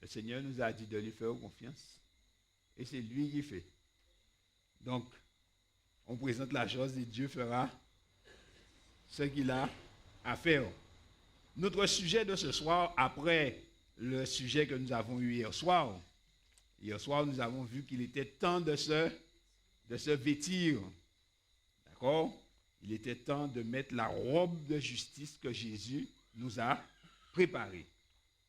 Le Seigneur nous a dit de lui faire confiance. Et c'est lui qui fait. Donc, on présente la chose et Dieu fera ce qu'il a à faire. Notre sujet de ce soir, après le sujet que nous avons eu hier soir, nous avons vu qu'il était temps de se vêtir. D'accord? Il était temps de mettre la robe de justice que Jésus nous a préparée.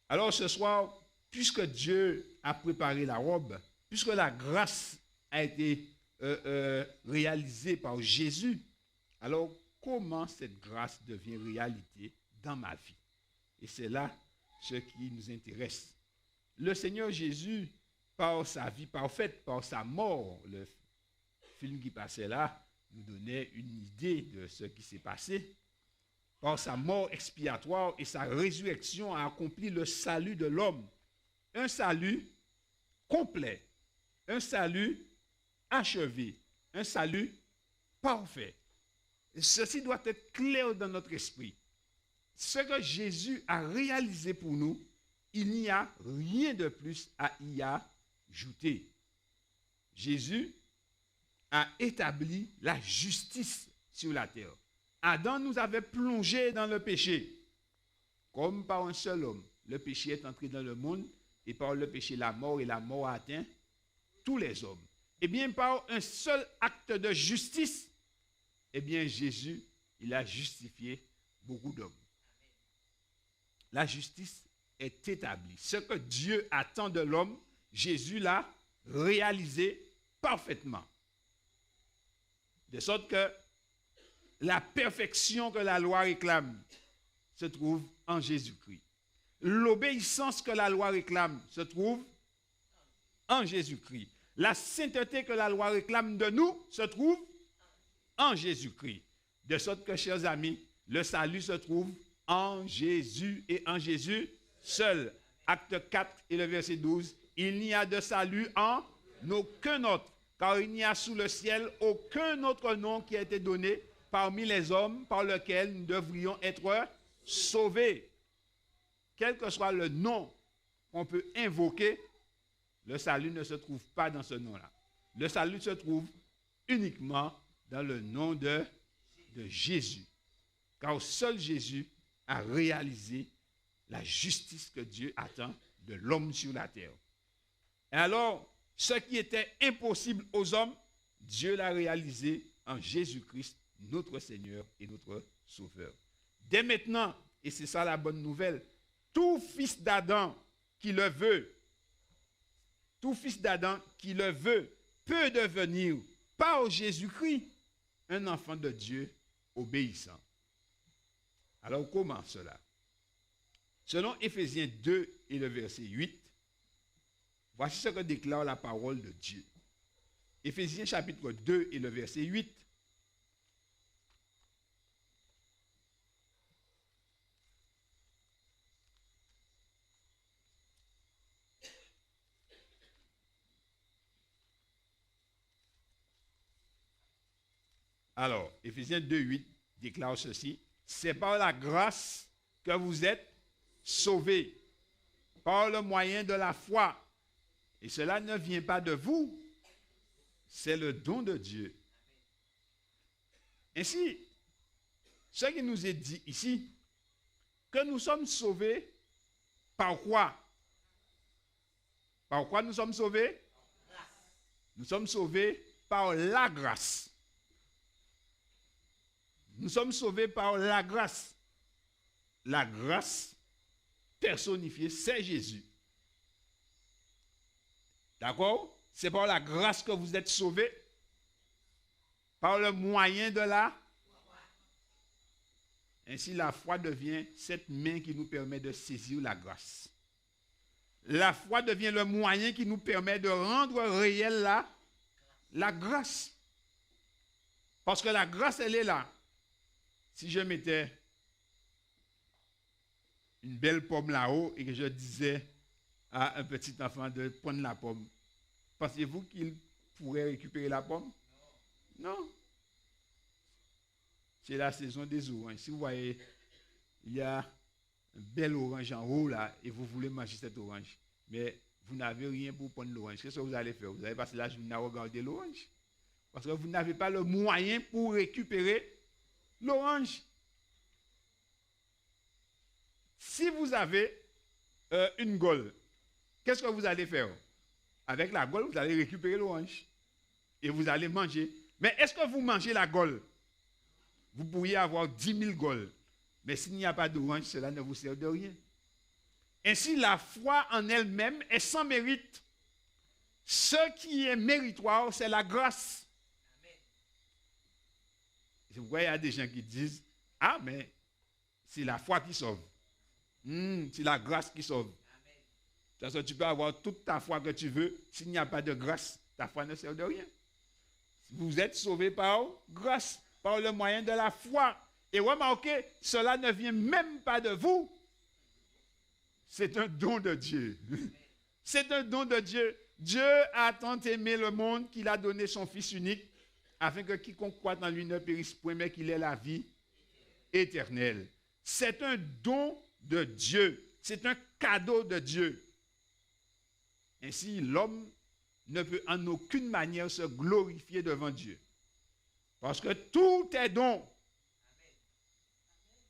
Alors ce soir, puisque Dieu a préparé la robe, puisque la grâce a été réalisée par Jésus, alors comment cette grâce devient réalité dans ma vie? Et c'est là ce qui nous intéresse. Le Seigneur Jésus, par sa vie parfaite, par sa mort, le film qui passait là nous donnait une idée de ce qui s'est passé. Par sa mort expiatoire et sa résurrection a accompli le salut de l'homme. Un salut complet, un salut achevé, un salut parfait. Et ceci doit être clair dans notre esprit. Ce que Jésus a réalisé pour nous, il n'y a rien de plus à y ajouter. Jésus a établi la justice sur la terre. Adam nous avait plongé dans le péché. Comme par un seul homme, le péché est entré dans le monde et par le péché la mort, et la mort a atteint tous les hommes. Et bien par un seul acte de justice, eh bien Jésus, il a justifié beaucoup d'hommes. La justice est établie. Ce que Dieu attend de l'homme, Jésus l'a réalisé parfaitement. De sorte que la perfection que la loi réclame se trouve en Jésus-Christ. L'obéissance que la loi réclame se trouve en Jésus-Christ. La sainteté que la loi réclame de nous se trouve en Jésus-Christ. De sorte que, chers amis, le salut se trouve en Jésus et en Jésus seul. Acte 4 et le verset 12. Il n'y a de salut en aucun autre, car il n'y a sous le ciel aucun autre nom qui a été donné parmi les hommes par lequel nous devrions être sauvés. Quel que soit le nom qu'on peut invoquer, le salut ne se trouve pas dans ce nom-là. Le salut se trouve uniquement dans le nom de Jésus. Car seul Jésus a réalisé la justice que Dieu attend de l'homme sur la terre. Et alors, ce qui était impossible aux hommes, Dieu l'a réalisé en Jésus-Christ, notre Seigneur et notre Sauveur. Dès maintenant, et c'est ça la bonne nouvelle, tout fils d'Adam qui le veut, peut devenir, par Jésus-Christ, un enfant de Dieu obéissant. Alors comment cela? Selon Éphésiens 2 et le verset 8, voici ce que déclare la parole de Dieu. Éphésiens chapitre 2 et le verset 8. Alors, Éphésiens 2, 8 déclare ceci. C'est par la grâce que vous êtes sauvés, par le moyen de la foi. Et cela ne vient pas de vous, c'est le don de Dieu. Ainsi, ce qui nous est dit ici, que nous sommes sauvés par quoi? Par quoi nous sommes sauvés? Nous sommes sauvés par la grâce. Nous sommes sauvés par la grâce. La grâce personnifiée, c'est Jésus. D'accord? C'est par la grâce que vous êtes sauvés. Par le moyen de la. Ainsi, la foi devient cette main qui nous permet de saisir la grâce. La foi devient le moyen qui nous permet de rendre réelle la grâce. Parce que la grâce, elle est là. Si je mettais une belle pomme là-haut et que je disais à un petit enfant de prendre la pomme, pensez-vous qu'il pourrait récupérer la pomme? Non. C'est la saison des oranges. Si vous voyez, il y a un bel orange en haut là et vous voulez manger cette orange, mais vous n'avez rien pour prendre l'orange. Qu'est-ce que vous allez faire? Vous allez passer la journée à regarder l'orange. Parce que vous n'avez pas le moyen pour récupérer l'orange. Si vous avez une gaule, qu'est-ce que vous allez faire? Avec la gaule, vous allez récupérer l'orange. Et vous allez manger. Mais est-ce que vous mangez la gaule? Vous pourriez avoir 10 000 gaules. Mais s'il n'y a pas d'orange, cela ne vous sert de rien. Ainsi, la foi en elle-même est sans mérite. Ce qui est méritoire, c'est la grâce. C'est pourquoi il y a des gens qui disent, ah, mais c'est la foi qui sauve. C'est la grâce qui sauve. Parce que tu peux avoir toute ta foi que tu veux. S'il n'y a pas de grâce, ta foi ne sert de rien. Vous êtes sauvés par grâce, par le moyen de la foi. Et remarquez, cela ne vient même pas de vous. C'est un don de Dieu. C'est un don de Dieu. Dieu a tant aimé le monde qu'il a donné son Fils unique, afin que quiconque croit en lui ne périsse point, mais qu'il ait la vie éternelle. C'est un don de Dieu. C'est un cadeau de Dieu. Ainsi, l'homme ne peut en aucune manière se glorifier devant Dieu. Parce que tout est don.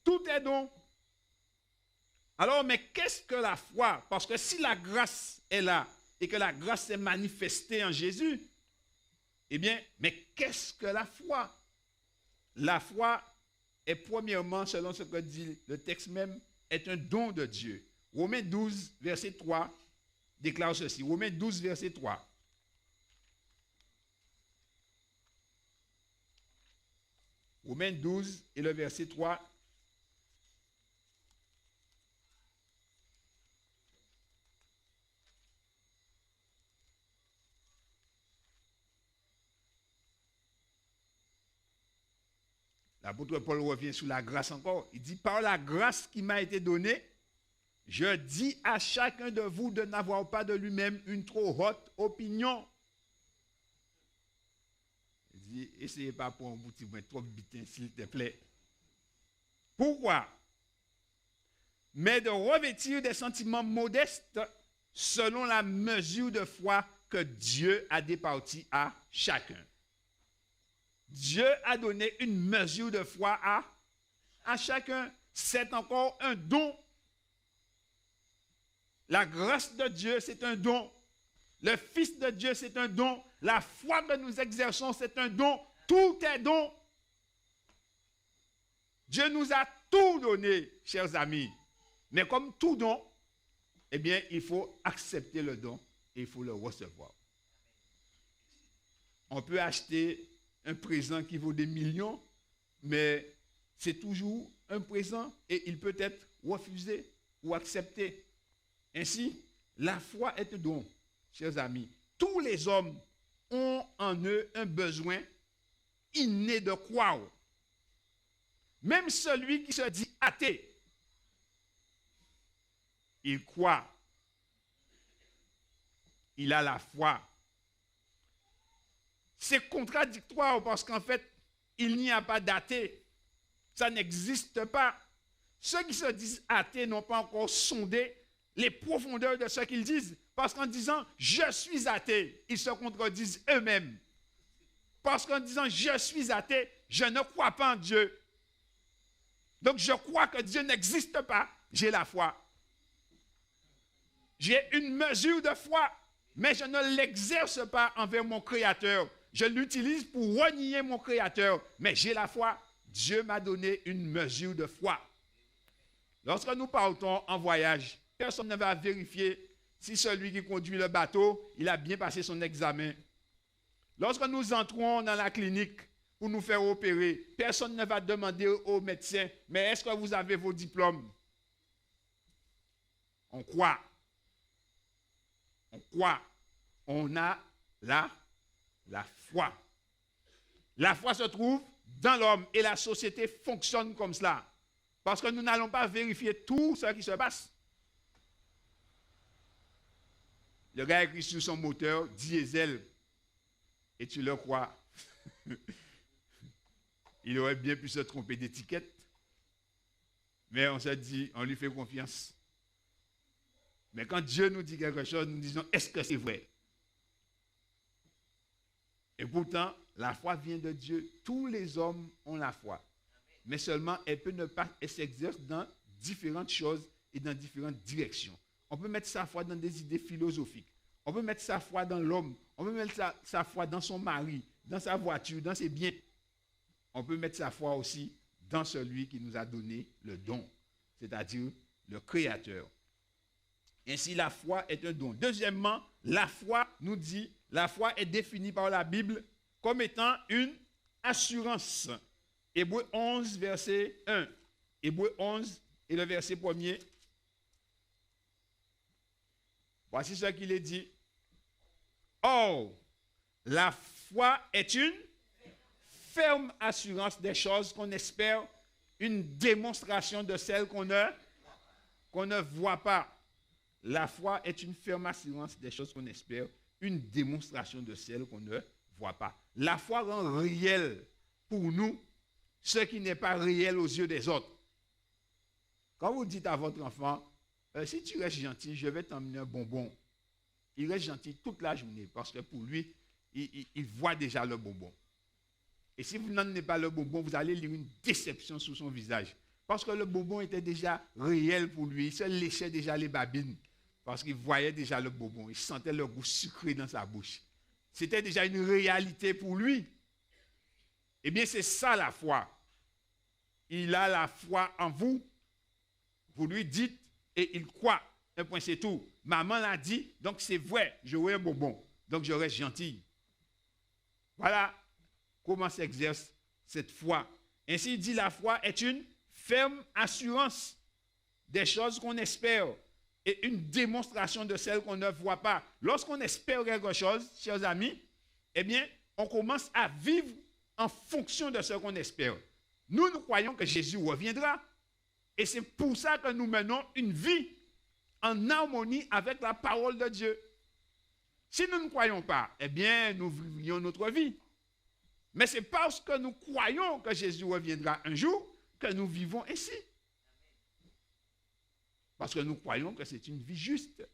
Tout est don. Alors, mais qu'est-ce que la foi? Parce que si la grâce est là et que la grâce est manifestée en Jésus, eh bien, mais qu'est-ce que la foi? La foi est premièrement, selon ce que dit le texte même, est un don de Dieu. Romains 12, verset 3, déclare ceci. Romains 12, verset 3. Romains 12 et le verset 3. L'apôtre Paul revient sur la grâce encore. Il dit, par la grâce qui m'a été donnée, je dis à chacun de vous de n'avoir pas de lui-même une trop haute opinion. Il dit, essayez pas pour un petit peu trop bitin, s'il te plaît. Pourquoi? Mais de revêtir des sentiments modestes selon la mesure de foi que Dieu a départie à chacun. Dieu a donné une mesure de foi à chacun. C'est encore un don. La grâce de Dieu, c'est un don. Le Fils de Dieu, c'est un don. La foi que nous exerçons, c'est un don. Tout est don. Dieu nous a tout donné, chers amis. Mais comme tout don, eh bien, il faut accepter le don et il faut le recevoir. On peut acheter un présent qui vaut des millions, mais c'est toujours un présent et il peut être refusé ou accepté. Ainsi, la foi est un don, chers amis. Tous les hommes ont en eux un besoin inné de croire. Même celui qui se dit athée, il croit. Il a la foi. C'est contradictoire parce qu'en fait, il n'y a pas d'athée. Ça n'existe pas. Ceux qui se disent athées n'ont pas encore sondé les profondeurs de ce qu'ils disent. Parce qu'en disant « je suis athée », ils se contredisent eux-mêmes. Parce qu'en disant « je suis athée », je ne crois pas en Dieu. Donc je crois que Dieu n'existe pas. J'ai la foi. J'ai une mesure de foi, mais je ne l'exerce pas envers mon Créateur. Je l'utilise pour renier mon Créateur, mais j'ai la foi. Dieu m'a donné une mesure de foi. Lorsque nous partons en voyage, personne ne va vérifier si celui qui conduit le bateau, il a bien passé son examen. Lorsque nous entrons dans la clinique pour nous faire opérer, personne ne va demander au médecin, mais est-ce que vous avez vos diplômes? On croit. On croit. On a la foi. La foi se trouve dans l'homme et la société fonctionne comme cela. Parce que nous n'allons pas vérifier tout ce qui se passe. Le gars écrit sur son moteur diesel et tu le crois. Il aurait bien pu se tromper d'étiquette. Mais on s'est dit, on lui fait confiance. Mais quand Dieu nous dit quelque chose, nous disons, est-ce que c'est vrai? Et pourtant, la foi vient de Dieu. Tous les hommes ont la foi. Mais seulement, elle s'exerce dans différentes choses et dans différentes directions. On peut mettre sa foi dans des idées philosophiques. On peut mettre sa foi dans l'homme. On peut mettre sa foi dans son mari, dans sa voiture, dans ses biens. On peut mettre sa foi aussi dans celui qui nous a donné le don, c'est-à-dire le Créateur. Ainsi, la foi est un don. Deuxièmement, la foi nous dit, la foi est définie par la Bible comme étant une assurance. Hébreux 11, verset 1. Hébreux 11 et le verset 1er. Voici ce qu'il est dit. Or, la foi est une ferme assurance des choses qu'on espère, une démonstration de celles qu'on ne voit pas. La foi est une ferme assurance des choses qu'on espère, une démonstration de celles qu'on ne voit pas. La foi rend réel pour nous ce qui n'est pas réel aux yeux des autres. Quand vous dites à votre enfant, si tu restes gentil, je vais t'emmener un bonbon. Il reste gentil toute la journée parce que pour lui, il voit déjà le bonbon. Et si vous n'emmenez pas le bonbon, vous allez lire une déception sur son visage. Parce que le bonbon était déjà réel pour lui. Il se léchait déjà les babines. Parce qu'il voyait déjà le bonbon. Il sentait le goût sucré dans sa bouche. C'était déjà une réalité pour lui. Eh bien, c'est ça la foi. Il a la foi en vous. Vous lui dites et il croit. Un point, c'est tout. Maman l'a dit, donc c'est vrai, j'aurai un bonbon. Donc je reste gentil. Voilà comment s'exerce cette foi. Ainsi, il dit la foi est une ferme assurance des choses qu'on espère et une démonstration de celles qu'on ne voit pas. Lorsqu'on espère quelque chose, chers amis, eh bien, on commence à vivre en fonction de ce qu'on espère. Nous croyons que Jésus reviendra. Et c'est pour ça que nous menons une vie en harmonie avec la parole de Dieu. Si nous ne croyons pas, eh bien, nous vivrions notre vie. Mais c'est parce que nous croyons que Jésus reviendra un jour que nous vivons ainsi. Parce que nous croyons que c'est une vie juste.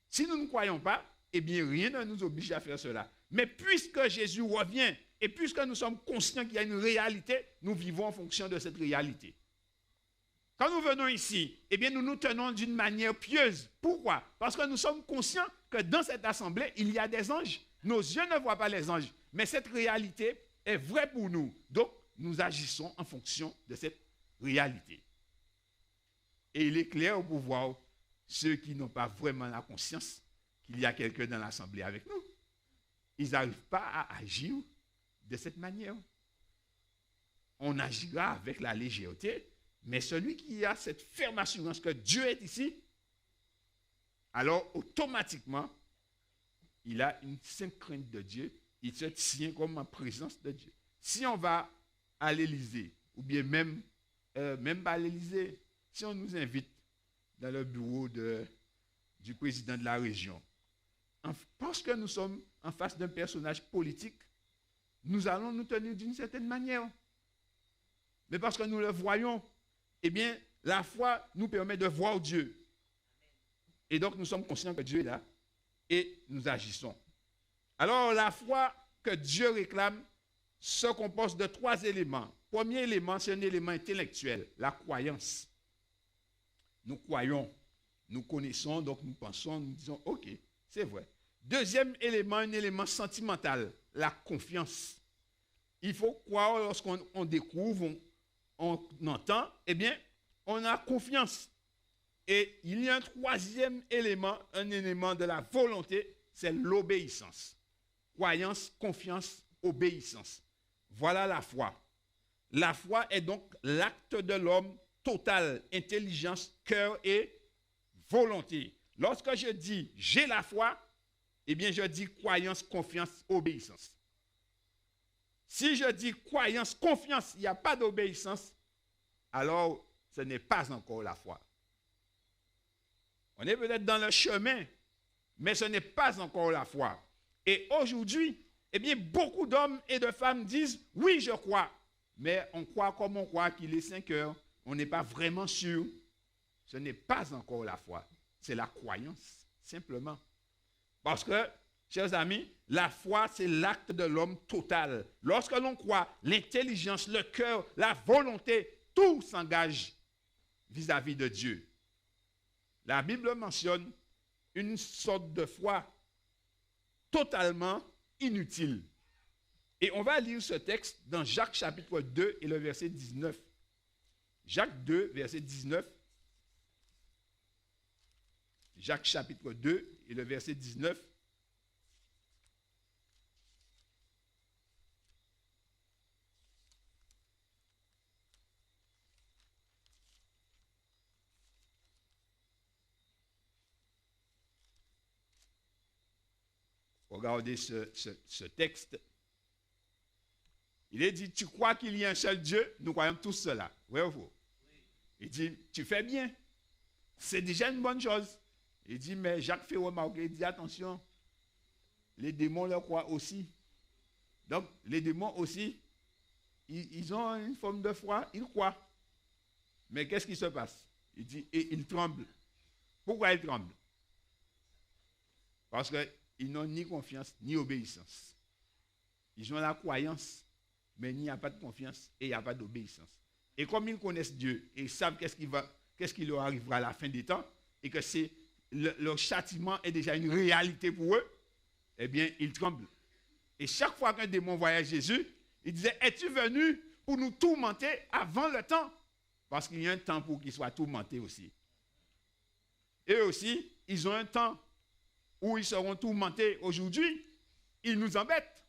Si nous ne croyons pas, eh bien, rien ne nous oblige à faire cela. Mais puisque Jésus revient et puisque nous sommes conscients qu'il y a une réalité, nous vivons en fonction de cette réalité. Quand nous venons ici, eh bien, nous nous tenons d'une manière pieuse. Pourquoi? Parce que nous sommes conscients que dans cette assemblée, il y a des anges. Nos yeux ne voient pas les anges, mais cette réalité est vraie pour nous. Donc, nous agissons en fonction de cette réalité. Et il est clair pour voir ceux qui n'ont pas vraiment la conscience qu'il y a quelqu'un dans l'assemblée avec nous. Ils n'arrivent pas à agir de cette manière. On agira avec la légèreté, mais celui qui a cette ferme assurance que Dieu est ici, alors automatiquement, il a une sainte crainte de Dieu, il se tient comme en présence de Dieu. Si on va à l'Élysée, ou bien même pas à l'Élysée, si on nous invite dans le bureau du président de la région, parce que nous sommes en face d'un personnage politique, nous allons nous tenir d'une certaine manière. Mais parce que nous le voyons, eh bien, la foi nous permet de voir Dieu. Et donc, nous sommes conscients que Dieu est là et nous agissons. Alors, la foi que Dieu réclame se compose de 3 éléments. Premier élément, c'est un élément intellectuel, la croyance. Nous croyons, nous connaissons, donc nous pensons, nous disons, ok, c'est vrai. Deuxième élément, un élément sentimental, la confiance. Il faut croire lorsqu'on découvre, on entend, eh bien, on a confiance. Et il y a un troisième élément, un élément de la volonté, c'est l'obéissance. Croyance, confiance, obéissance. Voilà la foi. La foi est donc l'acte de l'homme total, intelligence, cœur et volonté. Lorsque je dis j'ai la foi, eh bien je dis croyance, confiance, obéissance. Si je dis croyance, confiance, il n'y a pas d'obéissance, alors ce n'est pas encore la foi. On est peut-être dans le chemin, mais ce n'est pas encore la foi. Et aujourd'hui, eh bien, beaucoup d'hommes et de femmes disent, oui, je crois. Mais on croit comme on croit qu'il est 5 heures. On n'est pas vraiment sûr. Ce n'est pas encore la foi. c'est la croyance, simplement. Parce que, chers amis, la foi, c'est l'acte de l'homme total. Lorsque l'on croit, l'intelligence, le cœur, la volonté, tout s'engage vis-à-vis de Dieu. La Bible mentionne une sorte de foi totalement inutile. Et on va lire ce texte dans Jacques chapitre 2 et le verset 19. Jacques 2, verset 19. Jacques chapitre 2 et le verset 19. Regardez ce texte. Il est dit, tu crois qu'il y a un seul Dieu? Nous croyons tous cela. Oui ou faux? Il dit, tu fais bien. C'est déjà une bonne chose. Il dit, mais Jacques fait remarquer, il dit, attention, les démons le croient aussi. Donc, les démons aussi, ils ont une forme de foi, ils croient. Mais qu'est-ce qui se passe? Il dit, et ils tremblent. Pourquoi ils tremblent? Parce qu'ils n'ont ni confiance, ni obéissance. Ils ont la croyance, mais il n'y a pas de confiance et il n'y a pas d'obéissance. Et comme ils connaissent Dieu et ils savent qu'est-ce qui leur arrivera à la fin des temps, et que leur châtiment est déjà une réalité pour eux, eh bien, ils tremblent. Et chaque fois qu'un démon voyait Jésus, il disait, es-tu venu pour nous tourmenter avant le temps? Parce qu'il y a un temps pour qu'ils soient tourmentés aussi. Et aussi, ils ont un temps où ils seront tourmentés. Aujourd'hui, ils nous embêtent.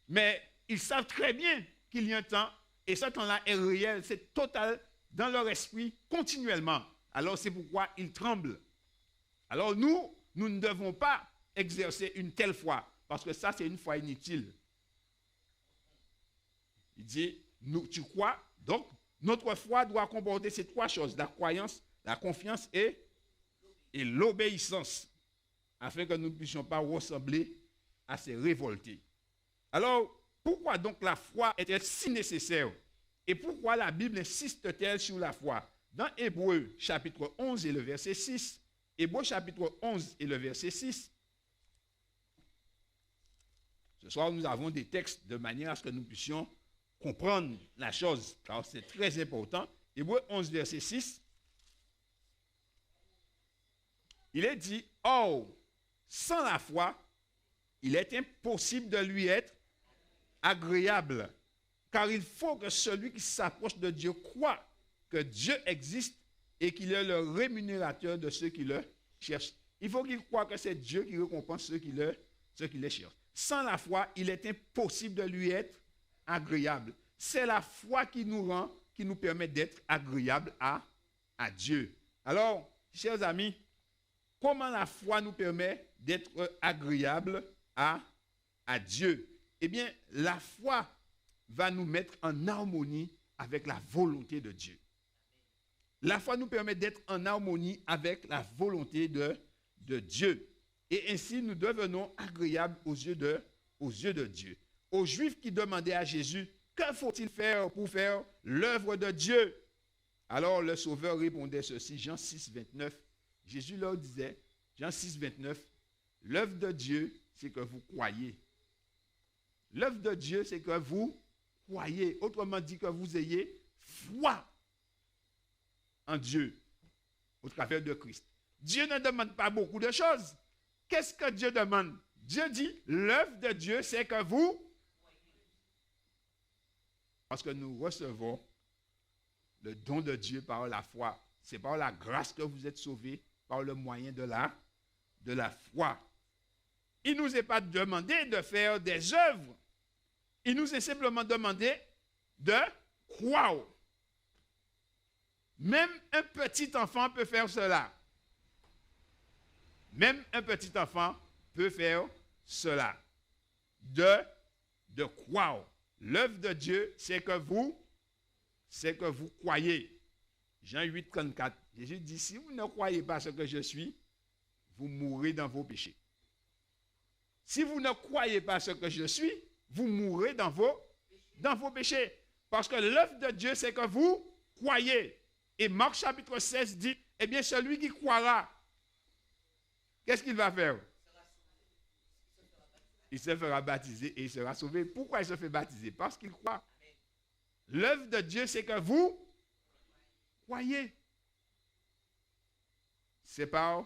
Mais ils savent très bien qu'il y a un temps, et ce temps-là est réel, c'est total dans leur esprit continuellement. Alors c'est pourquoi ils tremblent. Alors nous ne devons pas exercer une telle foi, parce que ça c'est une foi inutile. Il dit, tu crois, donc notre foi doit comporter ces trois choses, la croyance, la confiance et l'obéissance, afin que nous ne puissions pas ressembler à ces révoltés. Alors, pourquoi donc la foi est-elle si nécessaire? Et pourquoi la Bible insiste-t-elle sur la foi? Dans Hébreux chapitre 11 et le verset 6, Hébreux chapitre 11 et le verset 6, ce soir nous avons des textes de manière à ce que nous puissions comprendre la chose, car c'est très important. Hébreux 11 verset 6, il est dit, « Or, sans la foi, il est impossible de lui être agréable, car il faut que celui qui s'approche de Dieu croit que Dieu existe et qu'il est le rémunérateur de ceux qui le cherchent. » Il faut qu'il croie que c'est Dieu qui récompense ceux qui le cherchent. Sans la foi, il est impossible de lui être agréable. C'est la foi qui nous permet d'être agréable à Dieu. Alors, chers amis, comment la foi nous permet d'être agréable à Dieu? Eh bien, la foi va nous mettre en harmonie avec la volonté de Dieu. La foi nous permet d'être en harmonie avec la volonté de Dieu. Et ainsi, nous devenons agréables aux yeux de Dieu. Aux Juifs qui demandaient à Jésus, que faut-il faire pour faire l'œuvre de Dieu? Alors le Sauveur répondait ceci, Jean 6, 29. Jésus leur disait, Jean 6, 29, l'œuvre de Dieu, c'est que vous croyez. L'œuvre de Dieu, c'est que vous croyez. Autrement dit, que vous ayez foi en Dieu, au travers de Christ. Dieu ne demande pas beaucoup de choses. Qu'est-ce que Dieu demande? Dieu dit, l'œuvre de Dieu, c'est que vous... Parce que nous recevons le don de Dieu par la foi. C'est par la grâce que vous êtes sauvés, par le moyen de la foi. Il ne nous est pas demandé de faire des œuvres. Il nous est simplement demandé de croire. Même un petit enfant peut faire cela. Même un petit enfant peut faire cela. De croire. L'œuvre de Dieu, c'est que vous croyez. Jean 8, 34. Jésus dit, si vous ne croyez pas ce que je suis, vous mourrez dans vos péchés. Si vous ne croyez pas ce que je suis, vous mourrez dans vos péchés. Parce que l'œuvre de Dieu, c'est que vous croyez. Et Marc chapitre 16 dit, eh bien, celui qui croira qu'est-ce qu'il va faire? Il se fera baptiser et il sera sauvé. Pourquoi il se fait baptiser? Parce qu'il croit. L'œuvre de Dieu, c'est que vous croyez. C'est par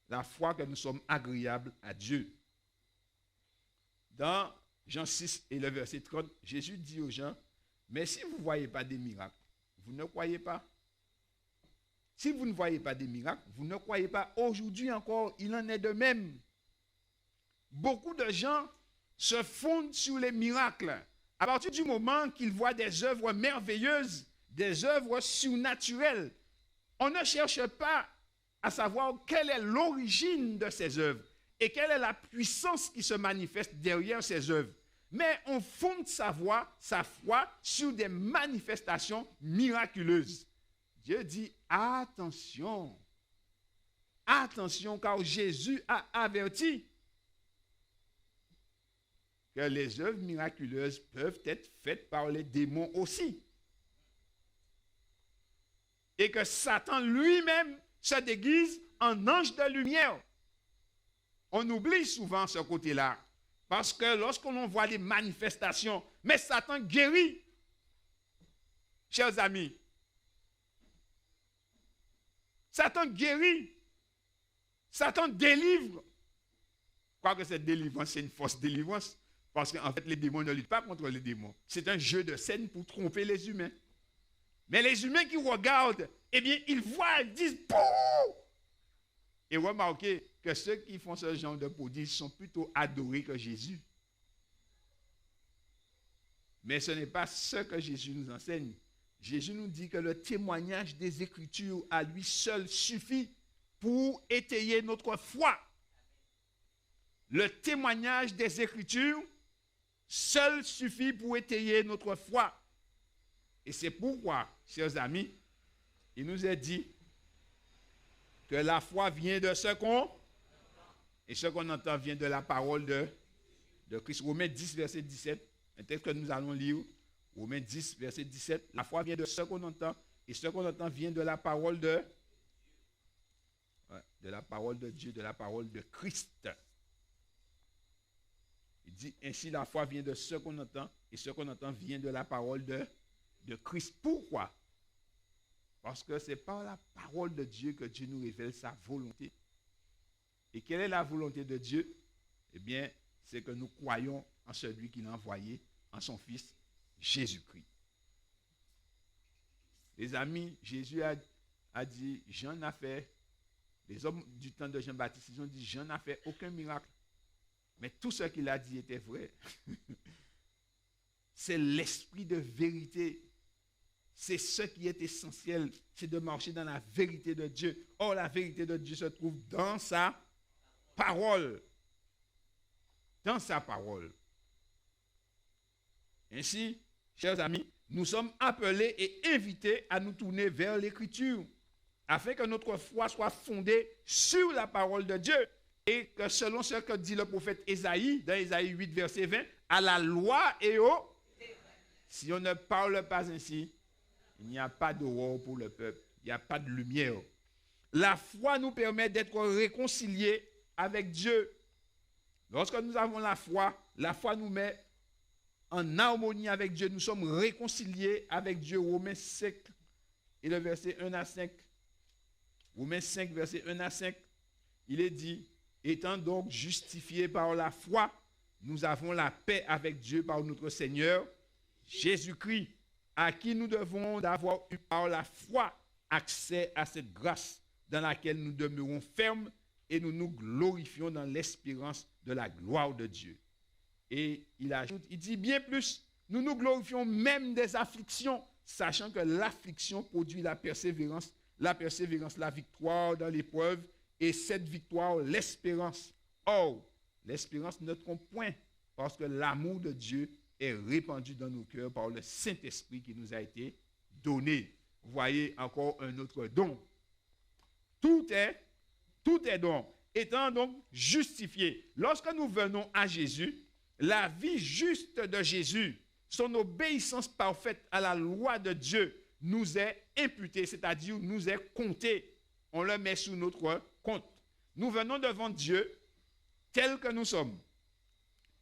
la foi que nous sommes agréables à Dieu. Dans Jean 6 et le verset 30, Jésus dit aux gens, mais si vous ne voyez pas des miracles, vous ne croyez pas. Si vous ne voyez pas des miracles, vous ne croyez pas. Aujourd'hui encore, il en est de même. Beaucoup de gens se fondent sur les miracles. À partir du moment qu'ils voient des œuvres merveilleuses, des œuvres surnaturelles, on ne cherche pas à savoir quelle est l'origine de ces œuvres et quelle est la puissance qui se manifeste derrière ces œuvres. Mais on fonde sa foi sur des manifestations miraculeuses. Dieu dit, attention, attention, car Jésus a averti que les œuvres miraculeuses peuvent être faites par les démons aussi. Et que Satan lui-même se déguise en ange de lumière. On oublie souvent ce côté-là. Parce que lorsqu'on voit des manifestations, mais Satan guérit. Chers amis, Satan guérit. Satan délivre. Quoique cette délivrance, c'est une fausse délivrance. Parce qu'en fait, les démons ne luttent pas contre les démons. C'est un jeu de scène pour tromper les humains. Mais les humains qui regardent, eh bien, ils voient, ils disent « Pouh !» Et remarquez que ceux qui font ce genre de prodiges sont plutôt adorés que Jésus. Mais ce n'est pas ce que Jésus nous enseigne. Jésus nous dit que le témoignage des Écritures à lui seul suffit pour étayer notre foi. Le témoignage des Écritures seul suffit pour étayer notre foi. Et c'est pourquoi, chers amis, il nous est dit que la foi vient de ce qu'on et ce qu'on entend vient de la parole de Christ. Romains 10, verset 17, un texte que nous allons lire. Romains 10, verset 17. La foi vient de ce qu'on entend et ce qu'on entend vient de la parole de la parole de Dieu, de la parole de Christ. Il dit ainsi la foi vient de ce qu'on entend et ce qu'on entend vient de la parole de Christ. Pourquoi? Parce que c'est par la parole de Dieu que Dieu nous révèle sa volonté. Et quelle est la volonté de Dieu? Eh bien, c'est que nous croyons en celui qu'il a envoyé, en son Fils, Jésus-Christ. Les amis, Jésus a dit, Jean n'a fait, les hommes du temps de Jean-Baptiste, ils ont dit, Jean n'a fait aucun miracle. Mais tout ce qu'il a dit était vrai. C'est l'esprit de vérité. C'est ce qui est essentiel, c'est de marcher dans la vérité de Dieu. Or, la vérité de Dieu se trouve dans sa parole. Dans sa parole. Ainsi, chers amis, nous sommes appelés et invités à nous tourner vers l'Écriture, afin que notre foi soit fondée sur la parole de Dieu. Et que selon ce que dit le prophète Ésaïe, dans Ésaïe 8, verset 20, à la loi et au... Si on ne parle pas ainsi, il n'y a pas d'aurore pour le peuple, il n'y a pas de lumière. La foi nous permet d'être réconciliés avec Dieu. Lorsque nous avons la foi nous met en harmonie avec Dieu. Nous sommes réconciliés avec Dieu. Romains 5 et le verset 1 à 5. Romains 5, verset 1 à 5. Il est dit, étant donc justifiés par la foi, nous avons la paix avec Dieu par notre Seigneur Jésus-Christ, à qui nous devons d'avoir eu par la foi accès à cette grâce dans laquelle nous demeurons fermes et nous nous glorifions dans l'espérance de la gloire de Dieu. Et il ajoute, il dit bien plus, nous nous glorifions même des afflictions, sachant que l'affliction produit la persévérance, la victoire dans l'épreuve, et cette victoire, l'espérance. Or, l'espérance ne trompe point, parce que l'amour de Dieu est répandu dans nos cœurs par le Saint-Esprit qui nous a été donné. Vous voyez encore un autre don. Tout est don. Étant donc justifié. Lorsque nous venons à Jésus, la vie juste de Jésus, son obéissance parfaite à la loi de Dieu nous est imputée, c'est-à-dire nous est comptée. On le met sous notre compte. nous venons devant Dieu tels que nous sommes,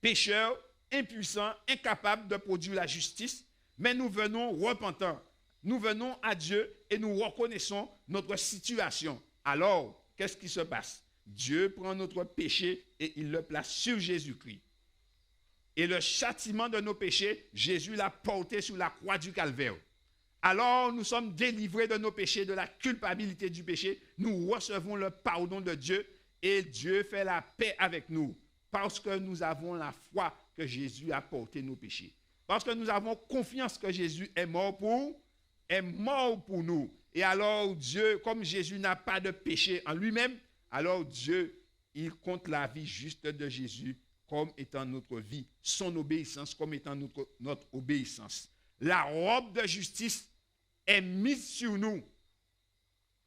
pécheurs, impuissants, incapables de produire la justice, mais nous venons repentants. Nous venons à Dieu et nous reconnaissons notre situation. Alors, qu'est-ce qui se passe? Dieu prend notre péché et il le place sur Jésus-Christ. Et le châtiment de nos péchés, Jésus l'a porté sur la croix du Calvaire. Alors, nous sommes délivrés de nos péchés, de la culpabilité du péché. Nous recevons le pardon de Dieu et Dieu fait la paix avec nous parce que nous avons la foi que Jésus a porté nos péchés. Parce que nous avons confiance que Jésus est mort pour nous. Et alors Dieu, comme Jésus n'a pas de péché en lui-même, alors Dieu, il compte la vie juste de Jésus comme étant notre vie, son obéissance comme étant notre obéissance. La robe de justice est mise sur nous.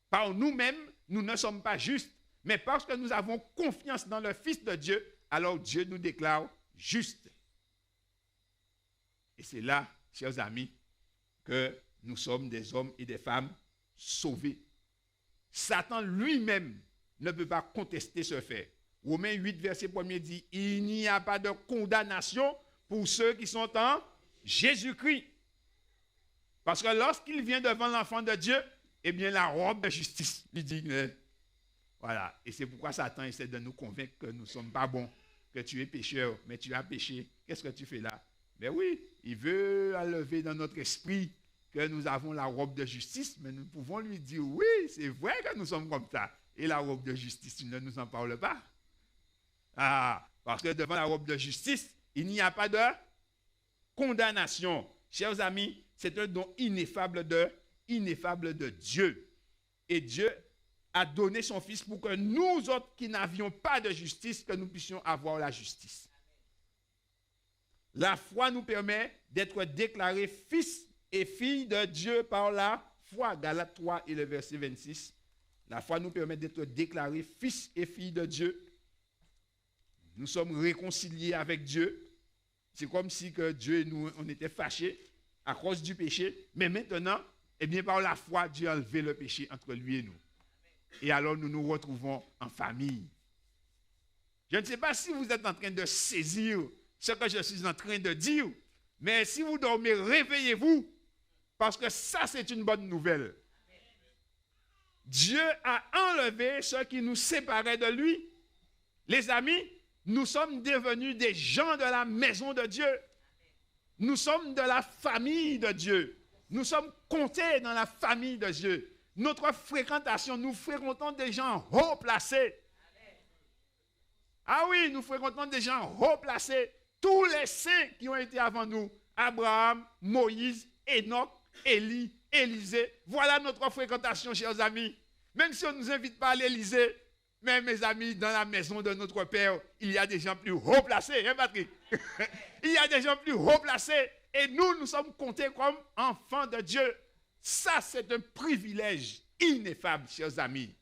Par nous-mêmes, nous ne sommes pas justes, mais parce que nous avons confiance dans le Fils de Dieu, alors Dieu nous déclare justes. Et c'est là, chers amis, que nous sommes des hommes et des femmes sauvés. Satan lui-même ne peut pas contester ce fait. Romains 8, verset 1er dit, il n'y a pas de condamnation pour ceux qui sont en Jésus-Christ. Parce que lorsqu'il vient devant l'enfant de Dieu, eh bien la robe de justice lui dit, voilà. Et c'est pourquoi Satan essaie de nous convaincre que nous ne sommes pas bons, que tu es pécheur, mais tu as péché. Qu'est-ce que tu fais là? Mais oui, il veut enlever dans notre esprit que nous avons la robe de justice, mais nous pouvons lui dire, oui, c'est vrai que nous sommes comme ça. Et la robe de justice, il ne nous en parle pas. Ah, parce que devant la robe de justice, il n'y a pas de condamnation. Chers amis, c'est un don ineffable de Dieu. Et Dieu a donné son Fils pour que nous autres qui n'avions pas de justice, que nous puissions avoir la justice. La foi nous permet d'être déclarés fils et filles de Dieu par la foi. Galates 3 et le verset 26. La foi nous permet d'être déclarés fils et filles de Dieu. Nous sommes réconciliés avec Dieu. C'est comme si que Dieu et nous, on était fâchés à cause du péché. Mais maintenant, eh bien, par la foi, Dieu a enlevé le péché entre lui et nous. Et alors, nous nous retrouvons en famille. Je ne sais pas si vous êtes en train de saisir ce que je suis en train de dire, mais si vous dormez, réveillez-vous, parce que ça, c'est une bonne nouvelle. Dieu a enlevé ce qui nous séparait de lui. Les amis, nous sommes devenus des gens de la maison de Dieu. Nous sommes de la famille de Dieu. Nous sommes comptés dans la famille de Dieu. Notre fréquentation, nous fréquentons des gens haut placés. Ah oui, nous fréquentons des gens haut placés. Tous les saints qui ont été avant nous, Abraham, Moïse, Enoch, Élie, Élisée, voilà notre fréquentation, chers amis. Même si on ne nous invite pas à l'Élysée, mais mes amis, dans la maison de notre Père, il y a des gens plus haut placés, hein Patrick? Il y a des gens plus haut placés et nous sommes comptés comme enfants de Dieu. Ça, c'est un privilège ineffable, chers amis.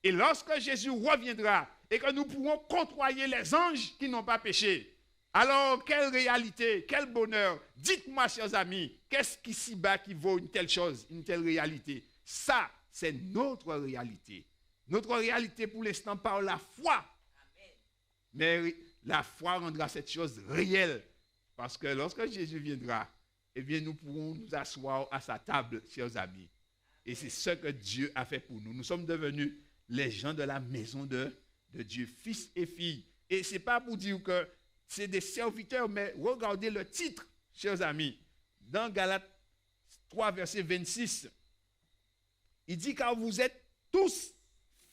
Et lorsque Jésus reviendra et que nous pourrons côtoyer les anges qui n'ont pas péché, alors, quelle réalité, quel bonheur. Dites-moi, chers amis, qu'est-ce qu'ici-bas qui vaut une telle chose, une telle réalité? Ça, c'est notre réalité. Notre réalité pour l'instant par la foi. Amen. Mais la foi rendra cette chose réelle. Parce que lorsque Jésus viendra, eh bien, nous pourrons nous asseoir à sa table, chers amis. Et c'est ce que Dieu a fait pour nous. Nous sommes devenus les gens de la maison de Dieu, fils et filles. Et ce n'est pas pour dire que c'est des serviteurs, mais regardez le titre, chers amis. Dans Galates 3, verset 26, il dit, car vous êtes tous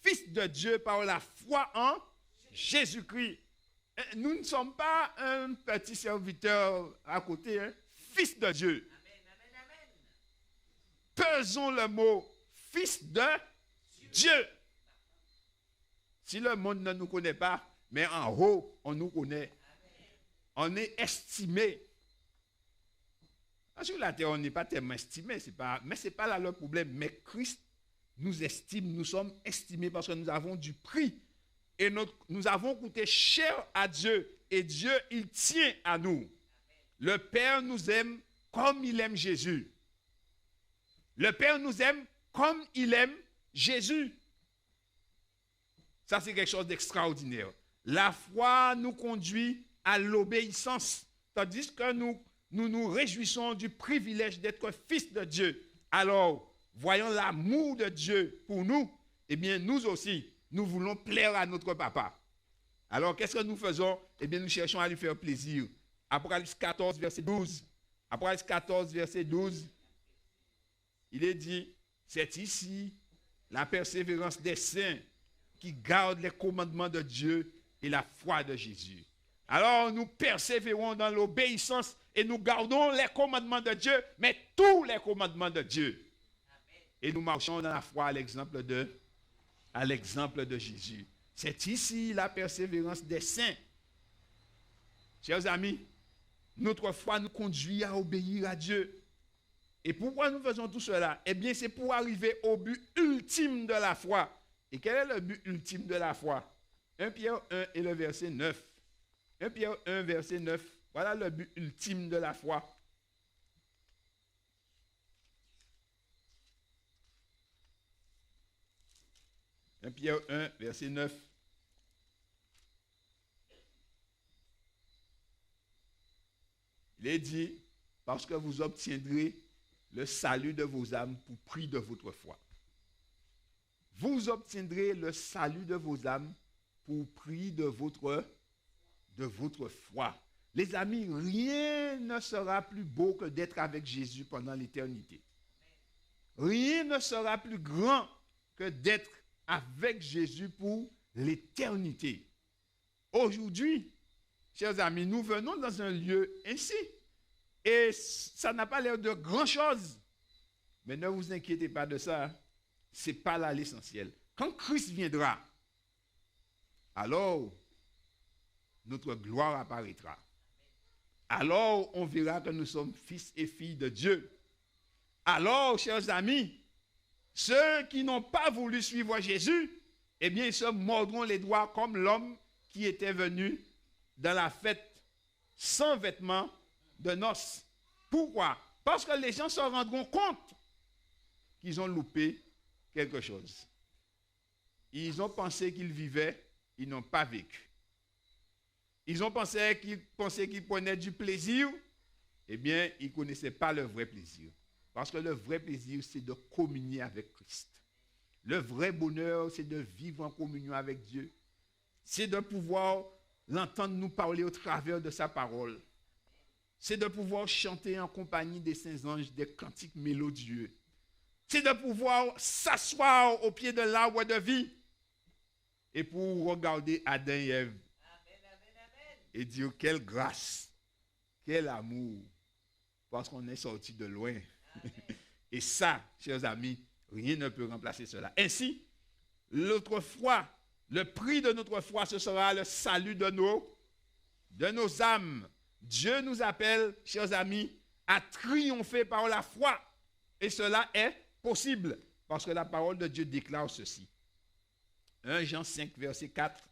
fils de Dieu par la foi en Jésus-Christ. Nous ne sommes pas un petit serviteur à côté, hein? Fils de Dieu. Amen, amen, amen. Pesons le mot fils de Dieu. Si le monde ne nous connaît pas, mais en haut, on nous connaît. On est estimé. Sur la terre, on n'est pas tellement estimé, mais ce n'est pas là le problème. Mais Christ nous estime, nous sommes estimés parce que nous avons du prix. Et nous avons coûté cher à Dieu. Et Dieu, il tient à nous. Le Père nous aime comme il aime Jésus. Le Père nous aime comme il aime Jésus. Ça, c'est quelque chose d'extraordinaire. La foi nous conduit à l'obéissance, tandis que nous réjouissons du privilège d'être fils de Dieu. Alors, voyant l'amour de Dieu pour nous, eh bien, nous aussi, nous voulons plaire à notre papa. Alors, qu'est-ce que nous faisons? Eh bien, nous cherchons à lui faire plaisir. Apocalypse 14, verset 12. Apocalypse 14, verset 12. Il est dit, c'est ici la persévérance des saints qui gardent les commandements de Dieu et la foi de Jésus. Alors, nous persévérons dans l'obéissance et nous gardons les commandements de Dieu, mais tous les commandements de Dieu. Et nous marchons dans la foi à l'exemple de Jésus. C'est ici la persévérance des saints. Chers amis, notre foi nous conduit à obéir à Dieu. Et pourquoi nous faisons tout cela? Eh bien, c'est pour arriver au but ultime de la foi. Et quel est le but ultime de la foi? 1 Pierre 1 et le verset 9. 1 Pierre 1, verset 9. Voilà le but ultime de la foi. Pierre 1, verset 9. Il est dit, parce que vous obtiendrez le salut de vos âmes pour prix de votre foi. Vous obtiendrez le salut de vos âmes pour prix de votre foi. Les amis, rien ne sera plus beau que d'être avec Jésus pendant l'éternité. Rien ne sera plus grand que d'être avec Jésus pour l'éternité. Aujourd'hui, chers amis, nous venons dans un lieu ainsi. Et ça n'a pas l'air de grand-chose. Mais ne vous inquiétez pas de ça. Ce n'est pas là l'essentiel. Quand Christ viendra, alors notre gloire apparaîtra. Alors on verra que nous sommes fils et filles de Dieu. Alors, chers amis, ceux qui n'ont pas voulu suivre Jésus, eh bien, ils se mordront les doigts comme l'homme qui était venu dans la fête sans vêtements de noces. Pourquoi? Parce que les gens se rendront compte qu'ils ont loupé quelque chose. Ils ont pensé qu'ils vivaient, ils n'ont pas vécu. Ils ont pensé qu'ils prenaient du plaisir, eh bien, ils ne connaissaient pas le vrai plaisir. Parce que le vrai plaisir, c'est de communier avec Christ. Le vrai bonheur, c'est de vivre en communion avec Dieu. C'est de pouvoir l'entendre nous parler au travers de sa parole. C'est de pouvoir chanter en compagnie des saints anges des cantiques mélodieux. C'est de pouvoir s'asseoir au pied de l'arbre de vie et pour regarder Adam et Ève et dire quelle grâce, quel amour, parce qu'on est sorti de loin. Et ça, chers amis, rien ne peut remplacer cela. Ainsi, notre foi, le prix de notre foi, ce sera le salut de nos âmes. Dieu nous appelle, chers amis, à triompher par la foi. Et cela est possible, parce que la parole de Dieu déclare ceci. 1 Jean 5, verset 4.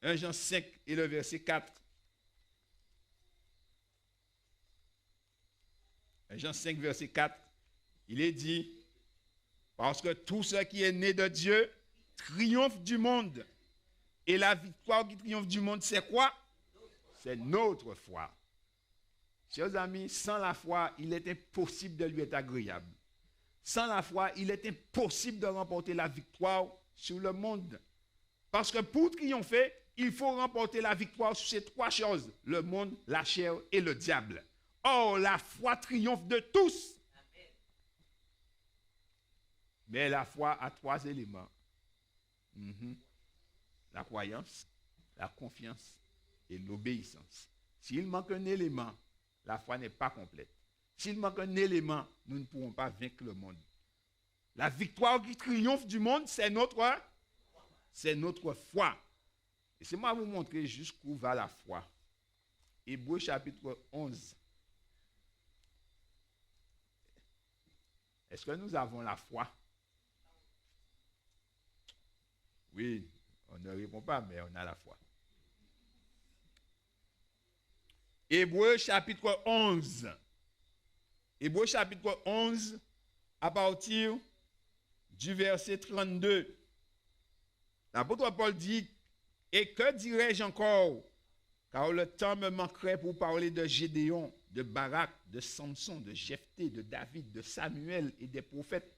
1 Jean 5 et le verset 4. 1 Jean 5, verset 4. Il est dit, parce que tout ce qui est né de Dieu triomphe du monde. Et la victoire qui triomphe du monde, c'est quoi? C'est notre foi. Chers amis, sans la foi, il est impossible de lui être agréable. Sans la foi, il est impossible de remporter la victoire sur le monde. Parce que pour triompher, il faut remporter la victoire sur ces trois choses, le monde, la chair et le diable. Or, la foi triomphe de tous. Mais la foi a trois éléments. La croyance, la confiance et l'obéissance. S'il manque un élément, la foi n'est pas complète. S'il manque un élément, nous ne pourrons pas vaincre le monde. La victoire qui triomphe du monde, c'est notre foi. Et c'est moi vous montrer jusqu'où va la foi. Hébreux chapitre 11. Est-ce que nous avons la foi? Oui, on ne répond pas, mais on a la foi. Hébreux chapitre 11. Hébreux chapitre 11, à partir du verset 32. L'apôtre Paul dit, et que dirais-je encore? Car le temps me manquerait pour parler de Gédéon, de Barak, de Samson, de Jephthé, de David, de Samuel et des prophètes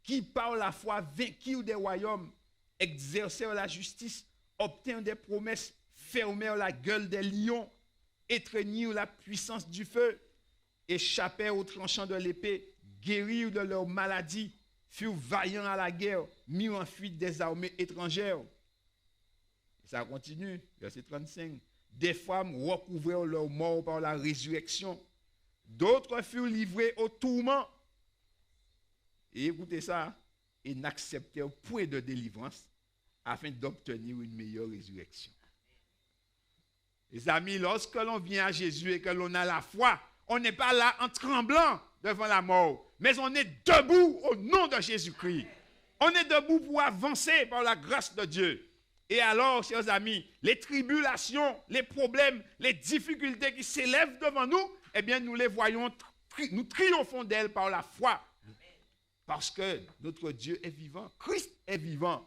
qui par la foi vainquirent des royaumes, exercèrent la justice, obtinrent des promesses, fermèrent la gueule des lions, étreignirent la puissance du feu, échappèrent aux tranchants de l'épée, guérirent de leur maladie, furent vaillants à la guerre, mis en fuite des armées étrangères. Ça continue, verset 35. Des femmes recouvrèrent leur mort par la résurrection. D'autres furent livrés au tourment. Et écoutez ça, et n'acceptèrent point de délivrance afin d'obtenir une meilleure résurrection. Les amis, lorsque l'on vient à Jésus et que l'on a la foi, on n'est pas là en tremblant devant la mort, mais on est debout au nom de Jésus-Christ. On est debout pour avancer par la grâce de Dieu. Et alors, chers amis, les tribulations, les problèmes, les difficultés qui s'élèvent devant nous, eh bien, nous les voyons, nous triomphons d'elles par la foi. Parce que notre Dieu est vivant. Christ est vivant.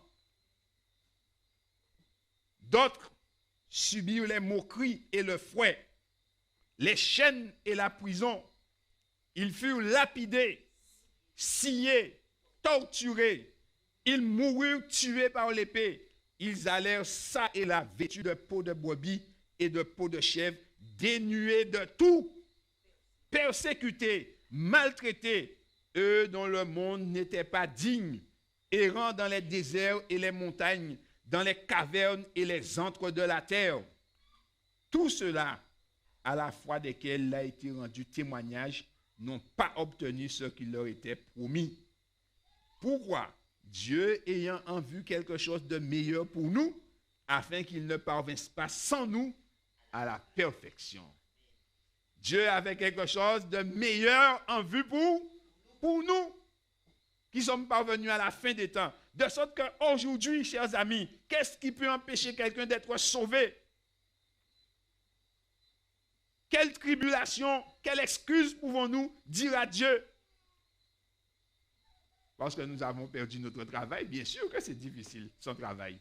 D'autres subirent les moqueries et le fouet, les chaînes et la prison. Ils furent lapidés, sciés, torturés. Ils moururent tués par l'épée. Ils allèrent ça et là, vêtus de peau de brebis et de peau de chèvre, dénués de tout, persécutés, maltraités, eux dont le monde n'était pas digne, errant dans les déserts et les montagnes, dans les cavernes et les antres de la terre. Tout cela, à la fois desquels il a été rendu témoignage, n'ont pas obtenu ce qui leur était promis. Pourquoi? Dieu ayant en vue quelque chose de meilleur pour nous, afin qu'il ne parvinsse pas sans nous à la perfection. Dieu avait quelque chose de meilleur en vue pour nous, qui sommes parvenus à la fin des temps. De sorte qu'aujourd'hui, chers amis, qu'est-ce qui peut empêcher quelqu'un d'être sauvé? Quelle tribulation, quelle excuse pouvons-nous dire à Dieu? Parce que nous avons perdu notre travail, bien sûr que c'est difficile, son travail.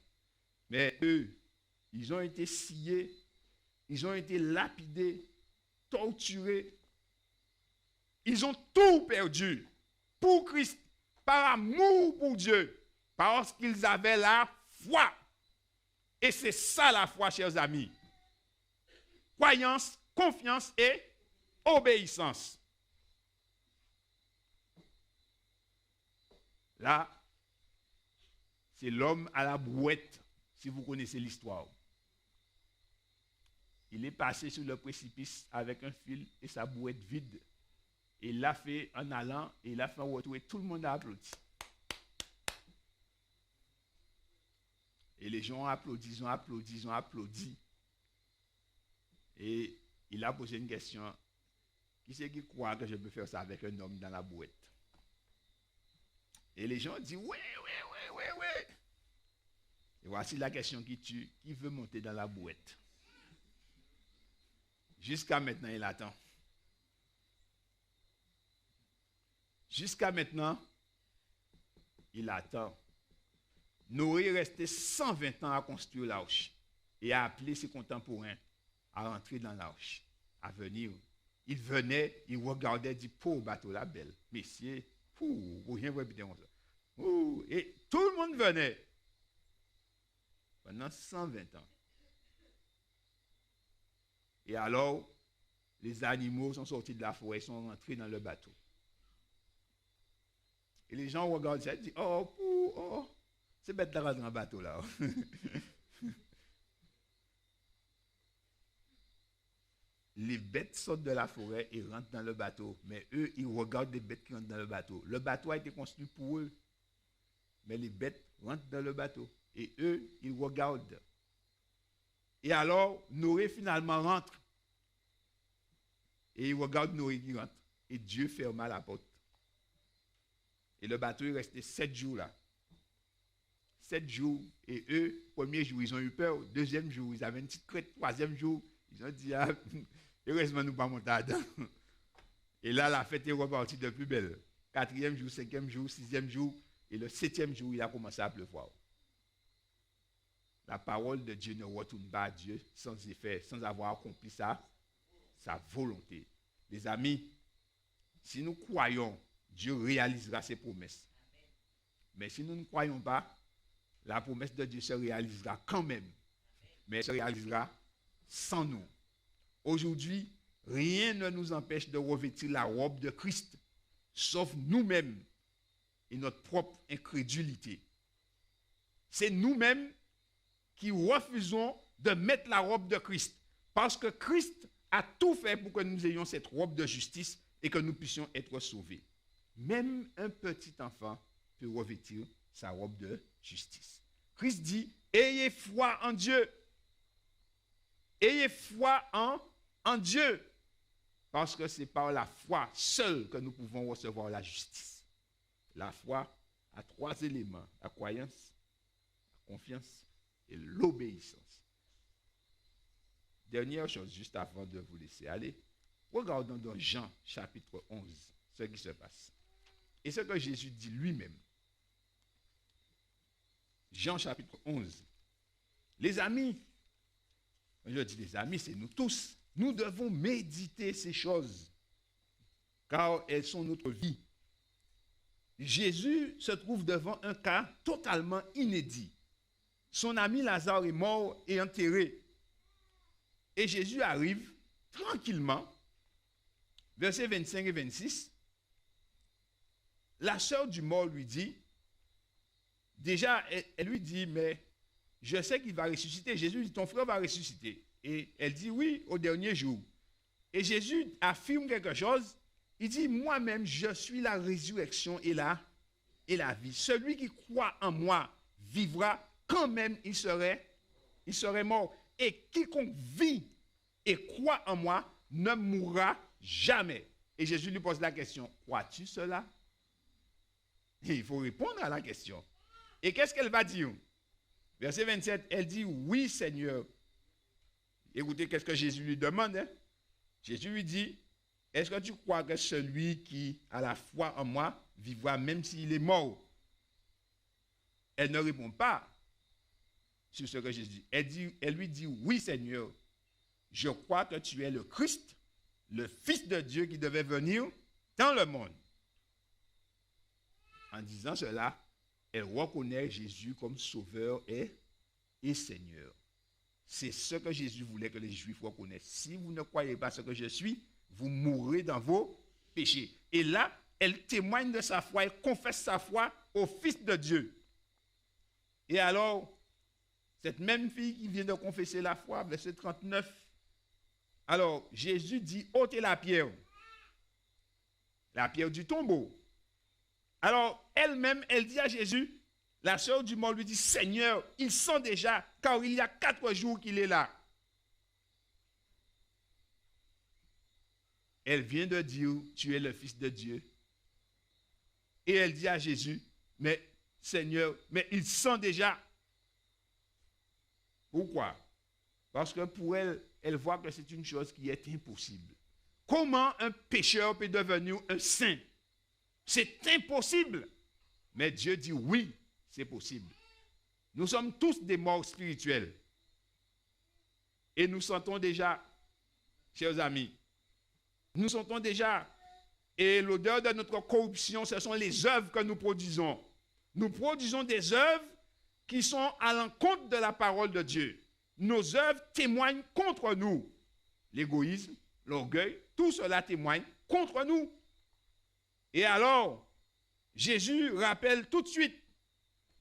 Mais eux, ils ont été sciés, ils ont été lapidés, torturés. Ils ont tout perdu pour Christ, par amour pour Dieu, parce qu'ils avaient la foi. Et c'est ça la foi, chers amis. Croyance, confiance et obéissance. Là, c'est l'homme à la brouette, si vous connaissez l'histoire. Il est passé sur le précipice avec un fil et sa brouette vide. Et il l'a fait en allant et il a fait retrouver. Tout le monde a applaudi. Et les gens ont applaudi, ils ont applaudi, ils ont applaudi. Et il a posé une question. Qui c'est qui croit que je peux faire ça avec un homme dans la brouette? Et les gens ont dit, ouais. Et voici la question qui tue. Qui veut monter dans la brouette? Jusqu'à maintenant, il attend. Jusqu'à maintenant, il attend. Noé est resté 120 ans à construire l'arche et a appelé ses contemporains à rentrer dans l'arche, à venir. Il venait, il regardait, il dit, pauvre bateau la belle. Messieurs, rien vous répéter ça. Et tout le monde venait pendant 120 ans. Et alors, les animaux sont sortis de la forêt, sont rentrés dans le bateau. Et les gens regardent ça et disent, oh, c'est bête de rentrer dans le bateau là. Les bêtes sortent de la forêt et rentrent dans le bateau. Mais eux, ils regardent les bêtes qui rentrent dans le bateau. Le bateau a été construit pour eux. Mais les bêtes rentrent dans le bateau. Et eux, ils regardent. Et alors, Noé finalement rentre. Et il regarde Noé qui rentre. Et Dieu ferma la porte. Et le bateau est resté 7 jours là. 7 jours. Et eux, premier jour, ils ont eu peur. Deuxième jour, ils avaient une petite crête. Troisième jour, ils ont dit, heureusement, nous ne pas monter dedans. Et là, la fête est repartie de plus belle. 4e jour, 5e jour, 6e jour. Et le 7e jour, il a commencé à pleuvoir. la parole de Dieu ne retourne pas à Dieu sans effet, sans avoir accompli sa volonté. Les amis, si nous croyons, Dieu réalisera ses promesses. Mais si nous ne croyons pas, la promesse de Dieu se réalisera quand même. Mais elle se réalisera sans nous. Aujourd'hui, rien ne nous empêche de revêtir la robe de Christ, sauf nous-mêmes et notre propre incrédulité. C'est nous-mêmes qui refusons de mettre la robe de Christ, parce que Christ a tout fait pour que nous ayons cette robe de justice et que nous puissions être sauvés. Même un petit enfant peut revêtir sa robe de justice. Christ dit, ayez foi en Dieu. Ayez foi en Dieu. Parce que c'est par la foi seule que nous pouvons recevoir la justice. La foi a 3 éléments: la croyance, la confiance et l'obéissance. Dernière chose, juste avant de vous laisser aller, regardons dans Jean chapitre 11 ce qui se passe. Et ce que Jésus dit lui-même. Jean chapitre 11. Les amis, je dis les amis, c'est nous tous. Nous devons méditer ces choses, car elles sont notre vie. Jésus se trouve devant un cas totalement inédit. Son ami Lazare est mort et enterré. Et Jésus arrive tranquillement, versets 25 et 26. La sœur du mort lui dit, déjà, elle lui dit, mais je sais qu'il va ressusciter. Jésus dit, ton frère va ressusciter. Et elle dit, oui, au dernier jour. Et Jésus affirme quelque chose. Il dit, moi-même, je suis la résurrection et la vie. Celui qui croit en moi vivra quand même il serait mort. Et quiconque vit et croit en moi ne mourra jamais. Et Jésus lui pose la question, crois-tu cela? Et il faut répondre à la question. Et qu'est-ce qu'elle va dire? Verset 27, elle dit, oui Seigneur. Écoutez, qu'est-ce que Jésus lui demande? Jésus lui dit, est-ce que tu crois que celui qui a la foi en moi vivra même s'il est mort? Elle ne répond pas sur ce que Jésus dit. Elle lui dit, oui Seigneur, je crois que tu es le Christ, le Fils de Dieu qui devait venir dans le monde. En disant cela, elle reconnaît Jésus comme Sauveur et Seigneur. C'est ce que Jésus voulait que les Juifs reconnaissent. Si vous ne croyez pas ce que je suis, vous mourrez dans vos péchés. Et là, elle témoigne de sa foi, elle confesse sa foi au Fils de Dieu. Et alors, cette même fille qui vient de confesser la foi, verset 39, alors Jésus dit, ôtez la pierre du tombeau. Alors, elle-même, elle dit à Jésus, la sœur du mort lui dit, Seigneur, il sent déjà, car il y a 4 jours qu'il est là. Elle vient de dire, tu es le Fils de Dieu. Et elle dit à Jésus, mais Seigneur, mais il sent déjà. Pourquoi? Parce que pour elle, elle voit que c'est une chose qui est impossible. Comment un pécheur peut devenir un saint? C'est impossible. Mais Dieu dit oui, c'est possible. Nous sommes tous des morts spirituels. Et nous sentons déjà, chers amis, nous sentons déjà, et l'odeur de notre corruption, ce sont les œuvres que nous produisons. Nous produisons des œuvres qui sont à l'encontre de la parole de Dieu. Nos œuvres témoignent contre nous. L'égoïsme, l'orgueil, tout cela témoigne contre nous. Et alors, Jésus rappelle tout de suite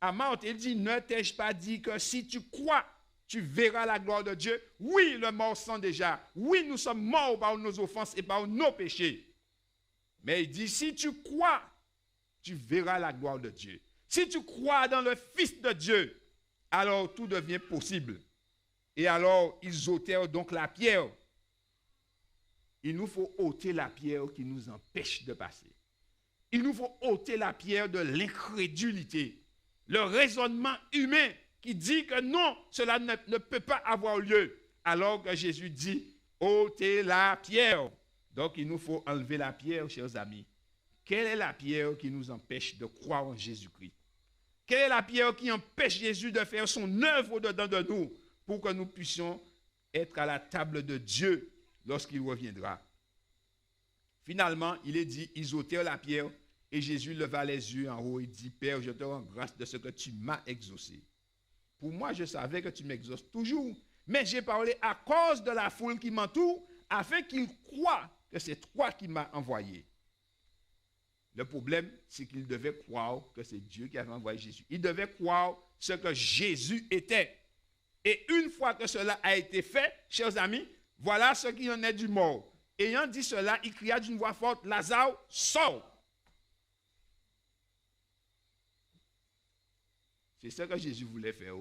à Marthe, il dit, ne t'ai-je pas dit que si tu crois, tu verras la gloire de Dieu? Oui, le mort sent déjà. Oui, nous sommes morts par nos offenses et par nos péchés. Mais il dit, si tu crois, tu verras la gloire de Dieu. Si tu crois dans le Fils de Dieu, alors tout devient possible. Et alors, ils ôtèrent donc la pierre. Il nous faut ôter la pierre qui nous empêche de passer. Il nous faut ôter la pierre de l'incrédulité. Le raisonnement humain qui dit que non, cela ne peut pas avoir lieu. Alors que Jésus dit, ôtez la pierre. Donc, il nous faut enlever la pierre, chers amis. Quelle est la pierre qui nous empêche de croire en Jésus-Christ? Quelle est la pierre qui empêche Jésus de faire son œuvre au-dedans de nous pour que nous puissions être à la table de Dieu lorsqu'il reviendra? Finalement, il est dit, ils ôtèrent la pierre et Jésus leva les yeux en haut et dit, Père, je te rends grâce de ce que tu m'as exaucé. Pour moi, je savais que tu m'exauces toujours, mais j'ai parlé à cause de la foule qui m'entoure afin qu'ils croient que c'est toi qui m'as envoyé. Le problème, c'est qu'ils devaient croire que c'est Dieu qui avait envoyé Jésus. Ils devaient croire ce que Jésus était. Et une fois que cela a été fait, chers amis, voilà ce qu'il en est du mort. Ayant dit cela, il cria d'une voix forte, Lazare, sors! C'est ce que Jésus voulait faire.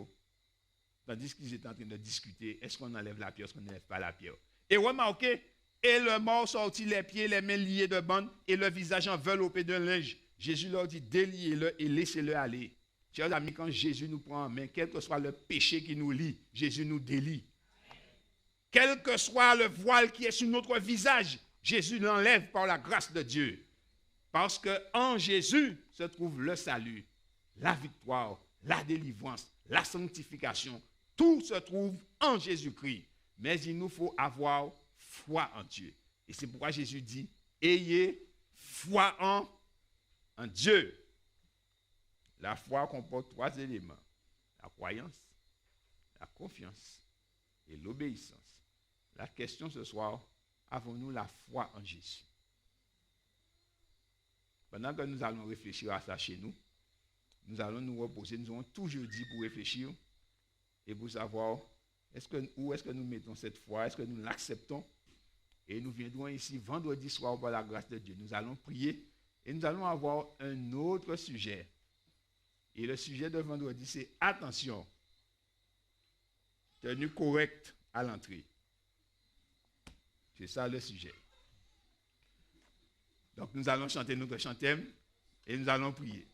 Tandis qu'ils étaient en train de discuter, est-ce qu'on enlève la pierre, est-ce qu'on n'enlève pas la pierre? Et remarquez, et le mort sortit les pieds, les mains liées de bandes et le visage enveloppé d'un linge. Jésus leur dit, déliez-le et laissez-le aller. Chers amis, quand Jésus nous prend en main, quel que soit le péché qui nous lie, Jésus nous délie. Quel que soit le voile qui est sur notre visage, Jésus l'enlève par la grâce de Dieu. Parce qu'en Jésus se trouve le salut, la victoire, la délivrance, la sanctification. Tout se trouve en Jésus-Christ. Mais il nous faut avoir foi en Dieu. Et c'est pourquoi Jésus dit, ayez foi en Dieu. La foi comporte 3 éléments. La croyance, la confiance et l'obéissance. La question ce soir, avons-nous la foi en Jésus? Pendant que nous allons réfléchir à ça chez nous, nous allons nous reposer, nous aurons tout jeudi pour réfléchir et pour savoir où est-ce que nous mettons cette foi, est-ce que nous l'acceptons? Et nous viendrons ici vendredi soir par la grâce de Dieu. Nous allons prier et nous allons avoir un autre sujet. Et le sujet de vendredi, c'est attention, tenue correcte à l'entrée. C'est ça le sujet. Donc nous allons chanter notre chantème et nous allons prier.